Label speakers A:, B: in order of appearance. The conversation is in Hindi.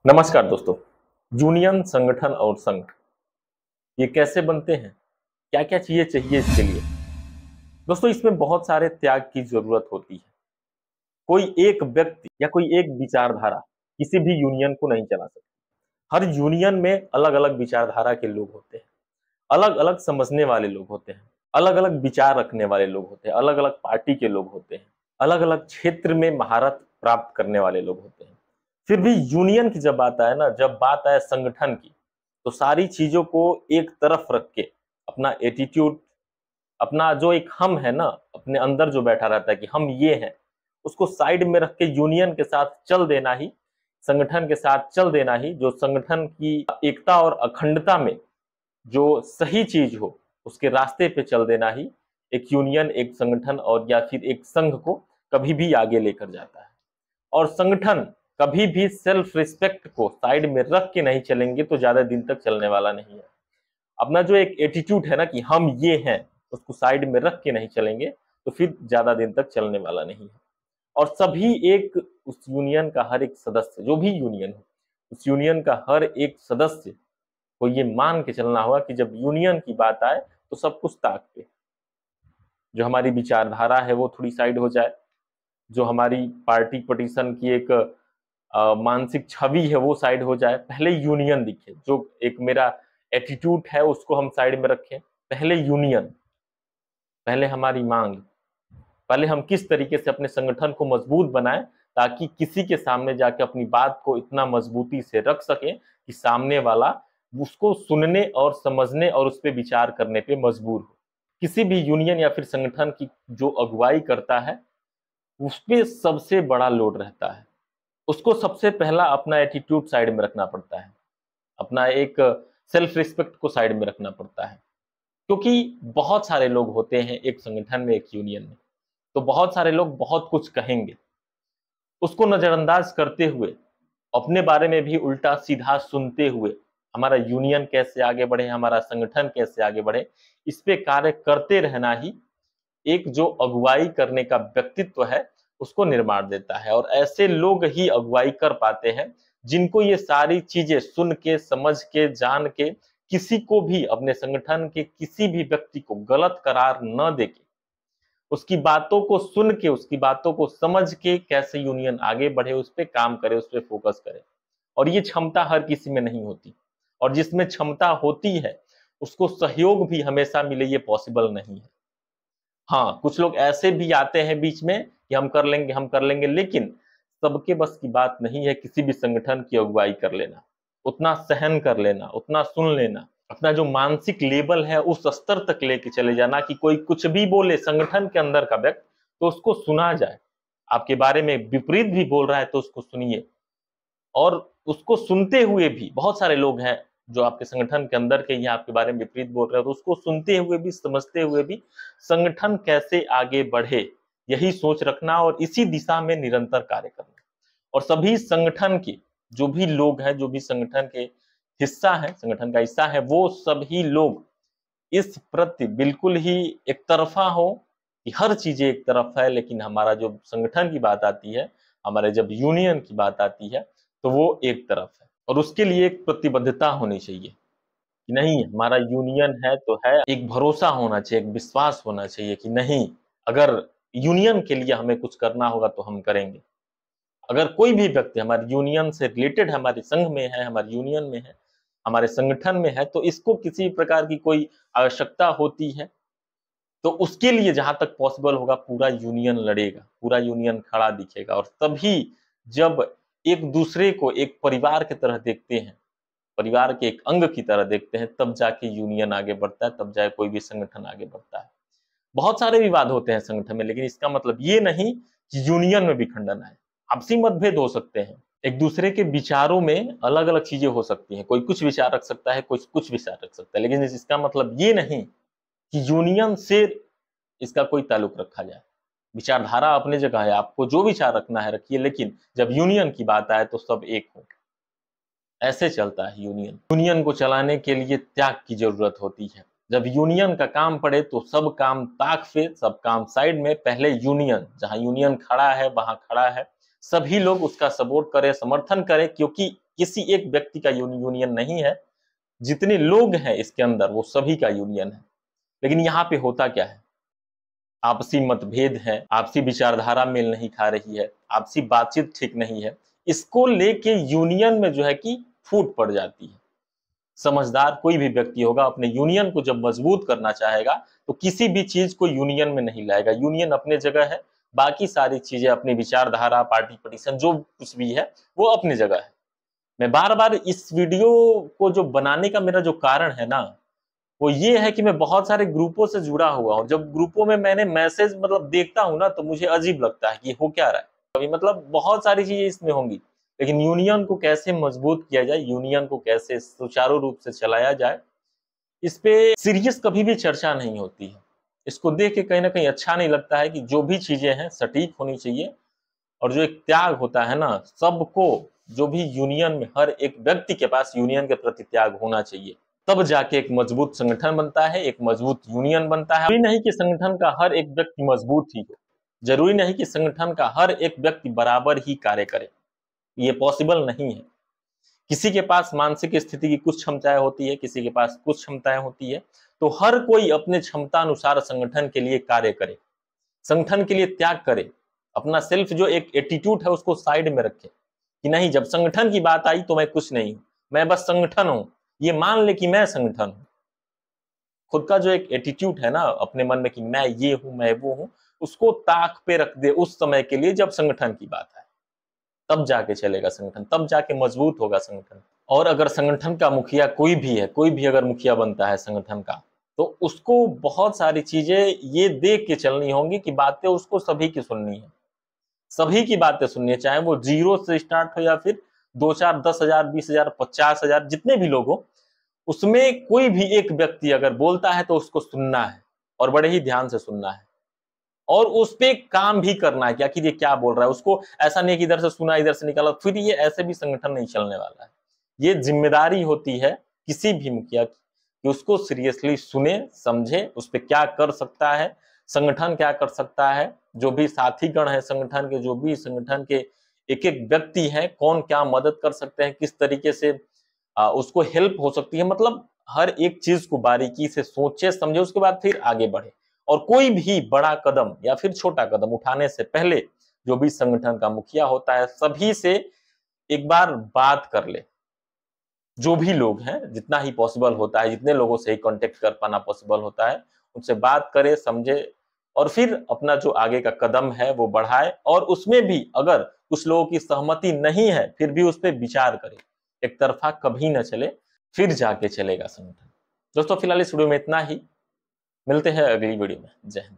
A: नमस्कार दोस्तों। यूनियन, संगठन और संघ ये कैसे बनते हैं? क्या क्या चीजें चाहिए इसके लिए? दोस्तों, इसमें बहुत सारे त्याग की जरूरत होती है। कोई एक व्यक्ति या कोई एक विचारधारा किसी भी यूनियन को नहीं चला सकता। हर यूनियन में अलग अलग विचारधारा के लोग होते हैं, अलग अलग समझने वाले लोग होते हैं, अलग अलग विचार रखने वाले लोग होते हैं, अलग अलग पार्टी के लोग होते हैं, अलग अलग क्षेत्र में महारत प्राप्त करने वाले लोग होते हैं। फिर भी यूनियन की जब बात आए ना, जब बात आए संगठन की, तो सारी चीजों को एक तरफ रख के अपना एटीट्यूड, अपना जो एक हम है ना, अपने अंदर जो बैठा रहता है कि हम ये हैं, उसको साइड में रख के यूनियन के साथ चल देना ही, संगठन के साथ चल देना ही, जो संगठन की एकता और अखंडता में जो सही चीज हो उसके रास्ते पे चल देना ही एक यूनियन, एक संगठन और या फिर एक संघ को कभी भी आगे लेकर जाता है। और संगठन कभी भी सेल्फ रिस्पेक्ट को साइड में रख के नहीं चलेंगे तो ज्यादा दिन तक चलने वाला नहीं है। अपना जो एक एटीट्यूड है ना कि हम ये हैं, उसको साइड में रख के नहीं चलेंगे तो फिर ज्यादा दिन तक चलने वाला नहीं है। और सभी एक उस यूनियन का हर एक सदस्य, जो भी यूनियन हो, उस यूनियन का हर एक सदस्य को ये मान के चलना होगा कि जब यूनियन की बात आए तो सब कुछ ताक पे, जो हमारी विचारधारा है वो थोड़ी साइड हो जाए, जो हमारी पार्टी पटिशन की एक मानसिक छवि है वो साइड हो जाए, पहले यूनियन दिखे। जो एक मेरा एटीट्यूड है उसको हम साइड में रखें, पहले यूनियन, पहले हमारी मांग, पहले हम किस तरीके से अपने संगठन को मजबूत बनाएं ताकि किसी के सामने जाके अपनी बात को इतना मजबूती से रख सके कि सामने वाला उसको सुनने और समझने और उस पर विचार करने पे मजबूर हो। किसी भी यूनियन या फिर संगठन की जो अगुवाई करता है उस पे सबसे बड़ा लोड रहता है। उसको सबसे पहला अपना एटीट्यूड साइड में रखना पड़ता है, अपना एक सेल्फ रिस्पेक्ट को साइड में रखना पड़ता है। क्योंकि बहुत सारे लोग होते हैं एक संगठन में, एक यूनियन में, तो बहुत सारे लोग बहुत कुछ कहेंगे, उसको नजरअंदाज करते हुए, अपने बारे में भी उल्टा सीधा सुनते हुए हमारा यूनियन कैसे आगे बढ़े, हमारा संगठन कैसे आगे बढ़े, इस पे कार्य करते रहना ही एक जो अगुवाई करने का व्यक्तित्व है उसको निर्माण देता है। और ऐसे लोग ही अगुवाई कर पाते हैं जिनको ये सारी चीजें सुन के, समझ के, जान के, किसी को भी, अपने संगठन के किसी भी व्यक्ति को गलत करार न देके, उसकी बातों को सुन के, उसकी बातों को समझ के कैसे यूनियन आगे बढ़े उस पर काम करे, उस पर फोकस करे। और ये क्षमता हर किसी में नहीं होती, और जिसमें क्षमता होती है उसको सहयोग भी हमेशा मिले ये पॉसिबल नहीं है। हाँ, कुछ लोग ऐसे भी आते हैं बीच में कि हम कर लेंगे, हम कर लेंगे, लेकिन सबके बस की बात नहीं है किसी भी संगठन की अगुवाई कर लेना, उतना सहन कर लेना, उतना सुन लेना, अपना जो मानसिक लेवल है उस स्तर तक लेके चले जाना कि कोई कुछ भी बोले संगठन के अंदर का व्यक्ति तो उसको सुना जाए। आपके बारे में विपरीत भी बोल रहा है तो उसको सुनिए। और उसको सुनते हुए भी बहुत सारे लोग हैं जो आपके संगठन के अंदर के ही आपके बारे में विपरीत बोल रहे हैं, तो उसको सुनते हुए भी, समझते हुए भी संगठन कैसे आगे बढ़े यही सोच रखना और इसी दिशा में निरंतर कार्य करना। और सभी संगठन के जो भी लोग हैं, जो भी संगठन के हिस्सा है, संगठन का हिस्सा है, वो सभी लोग इस प्रति बिल्कुल ही एक तरफा हो कि हर चीजें एक तरफ है, लेकिन हमारा जो संगठन की बात आती है, हमारे जब यूनियन की बात आती है तो वो एक तरफ है। और उसके लिए एक प्रतिबद्धता होनी चाहिए कि नहीं, हमारा यूनियन है तो है, एक भरोसा होना चाहिए, एक विश्वास होना चाहिए कि नहीं, अगर यूनियन के लिए हमें कुछ करना होगा तो हम करेंगे। अगर कोई भी व्यक्ति हमारे यूनियन से रिलेटेड है, हमारे संघ में है, हमारे यूनियन में है, हमारे संगठन में है, तो इसको किसी प्रकार की कोई आवश्यकता होती है तो उसके लिए जहां तक पॉसिबल होगा पूरा यूनियन लड़ेगा, पूरा यूनियन खड़ा दिखेगा। और तभी जब एक दूसरे को एक परिवार की तरह देखते हैं, परिवार के एक अंग की तरह देखते हैं, तब जाके यूनियन आगे बढ़ता है, तब जाके कोई भी संगठन आगे बढ़ता है। बहुत सारे विवाद होते हैं संगठन में, लेकिन इसका मतलब ये नहीं कि यूनियन में भी खंडन है। आपसी मतभेद हो सकते हैं, एक दूसरे के विचारों में अलग अलग चीजें हो सकती हैं, कोई कुछ विचार रख सकता है, कोई कुछ विचार रख सकता है, लेकिन इसका मतलब ये नहीं कि यूनियन से इसका कोई ताल्लुक रखा जाए। विचारधारा अपनी जगह है, आपको जो विचार रखना है रखिए, लेकिन जब यूनियन की बात आए तो सब एक हो। ऐसे चलता है यूनियन। यूनियन को चलाने के लिए त्याग की जरूरत होती है। जब यूनियन का काम पड़े तो सब काम ताक पे, सब काम साइड में, पहले यूनियन, जहां यूनियन खड़ा है वहां खड़ा है, सभी लोग उसका सपोर्ट करें, समर्थन करें, क्योंकि किसी एक व्यक्ति का यूनियन नहीं है, जितने लोग हैं इसके अंदर वो सभी का यूनियन है। लेकिन यहाँ पे होता क्या है, आपसी मतभेद है, आपसी विचारधारा मेल नहीं खा रही है, आपसी बातचीत ठीक नहीं है, इसको लेके यूनियन में जो है कि फूट पड़ जाती है। समझदार कोई भी व्यक्ति होगा अपने यूनियन को जब मजबूत करना चाहेगा तो किसी भी चीज को यूनियन में नहीं लाएगा। यूनियन अपने जगह है, बाकी सारी चीजें अपनी विचारधारा, पार्टी पटिशन जो कुछ भी है वो अपनी जगह है। मैं बार बार इस वीडियो को जो बनाने का मेरा जो कारण है ना, वो ये है कि मैं बहुत सारे ग्रुपों से जुड़ा हुआ हूँ। जब ग्रुपों में मैंने मैसेज मतलब देखता हूँ ना, तो मुझे अजीब लगता है कि हो क्या रहा है। अभी मतलब बहुत सारी चीजें इसमें होंगी, लेकिन यूनियन को कैसे मजबूत किया जाए, यूनियन को कैसे सुचारू रूप से चलाया जाए, इस पे सीरियस कभी भी चर्चा नहीं होती है। इसको देख के कहीं ना कहीं अच्छा नहीं लगता है कि जो भी चीजें हैं सटीक होनी चाहिए, और जो एक त्याग होता है ना, सबको, जो भी यूनियन में, हर एक व्यक्ति के पास यूनियन के प्रति त्याग होना चाहिए। तब जाके एक मजबूत संगठन बनता है, एक मजबूत यूनियन बनता है। जरूरी नहीं कि संगठन का हर एक व्यक्ति मजबूत ही हो, जरूरी नहीं कि संगठन का हर एक व्यक्ति बराबर ही कार्य करे, ये पॉसिबल नहीं है। किसी के पास मानसिक स्थिति की कुछ क्षमताएं होती है, किसी के पास कुछ क्षमताएं होती है, तो हर कोई अपने क्षमता अनुसार संगठन के लिए कार्य करे, संगठन के लिए त्याग करे। अपना सेल्फ जो एक एटीट्यूड है उसको साइड में रखे कि नहीं, जब संगठन की बात आई तो मैं कुछ नहीं हूं, मैं बस संगठन हूं, ये मान ले कि मैं संगठन हूं। खुद का जो एक एटीट्यूड है ना अपने मन में कि मैं ये हूं, मैं वो हूं, उसको ताक पे रख दे उस समय के लिए जब संगठन की बात है। तब जाके चलेगा संगठन, तब जाके मजबूत होगा संगठन। और अगर संगठन का मुखिया कोई भी है, कोई भी अगर मुखिया बनता है संगठन का, तो उसको बहुत सारी चीजें ये देख के चलनी होंगी कि बातें उसको सभी की सुननी है, सभी की बातें सुननी है, चाहे वो 0 से स्टार्ट हो या फिर 2-4, 10,000, 20,000, 50,000, जितने भी लोग हो, उसमें कोई भी एक व्यक्ति अगर बोलता है तो उसको सुनना है, और बड़े ही ध्यान से सुनना है, और उस पे काम भी करना है कि आखिर ये क्या बोल रहा है। उसको ऐसा नहीं कि इधर से सुना इधर से निकाला, फिर ये ऐसे भी संगठन नहीं चलने वाला है। ये जिम्मेदारी होती है किसी भी मुखिया की कि उसको सीरियसली सुने, समझे, उस पे क्या कर सकता है, संगठन क्या कर सकता है, जो भी साथीगण है संगठन के, जो भी संगठन के एक एक व्यक्ति है, कौन क्या मदद कर सकते हैं, किस तरीके से उसको हेल्प हो सकती है। मतलब हर एक चीज को बारीकी से सोचे समझे, उसके बाद फिर आगे बढ़े। और कोई भी बड़ा कदम या फिर छोटा कदम उठाने से पहले जो भी संगठन का मुखिया होता है सभी से एक बार बात कर ले। जो भी लोग हैं, जितना ही पॉसिबल होता है, जितने लोगों से ही कांटेक्ट कर पाना पॉसिबल होता है, उनसे बात करे, समझे, और फिर अपना जो आगे का कदम है वो बढ़ाए। और उसमें भी अगर कुछ लोगों की सहमति नहीं है, फिर भी उस पर विचार करे, एक तरफा कभी न चले, फिर जाके चलेगा संगठन। दोस्तों फिलहाल इस वीडियो में इतना ही, मिलते हैं अगली वीडियो में। जय हिंद।